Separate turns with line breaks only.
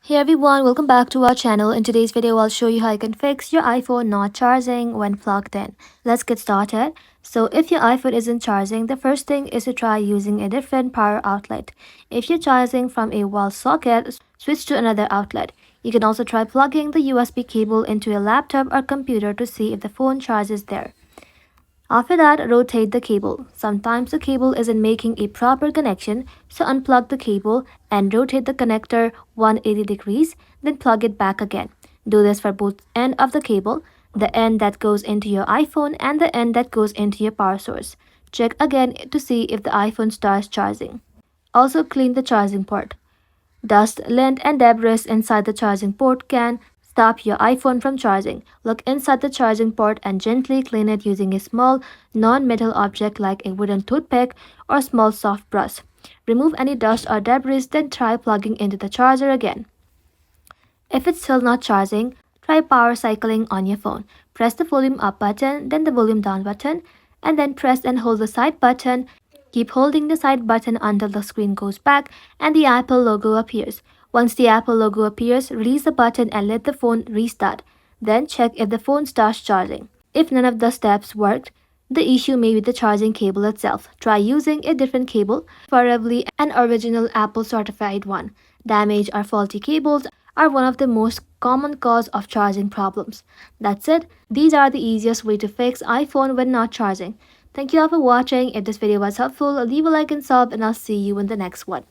Hey everyone, welcome back to our channel. In today's video, I'll show you how you can fix your iPhone not charging when plugged in. Let's get started. So if your iPhone isn't charging, the first thing is to try using a different power outlet. If you're charging from a wall socket, switch to another outlet. You can also try plugging the USB cable into a laptop or computer to see if the phone charges there. After that, rotate the cable. Sometimes the cable isn't making a proper connection, so unplug the cable and rotate the connector 180 degrees, then plug it back again. Do this for both ends of the cable, the end that goes into your iPhone and the end that goes into your power source. Check again to see if the iPhone starts charging. Also clean the charging port. Dust, lint, and debris inside the charging port can stop your iPhone from charging. Look inside the charging port and gently clean it using a small, non-metal object like a wooden toothpick or small soft brush. Remove any dust or debris, then try plugging into the charger again. If it's still not charging, try power cycling on your phone. Press the volume up button, then the volume down button, and then press and hold the side button. Keep holding the side button until the screen goes back and the Apple logo appears. Once the Apple logo appears, release the button and let the phone restart. Then check if the phone starts charging. If none of the steps worked, the issue may be the charging cable itself. Try using a different cable, preferably an original Apple certified one. Damaged or faulty cables are one of the most common cause of charging problems. That's it. These are the easiest way to fix iPhone when not charging. Thank you all for watching. If this video was helpful, leave a like and sub, and I'll see you in the next one.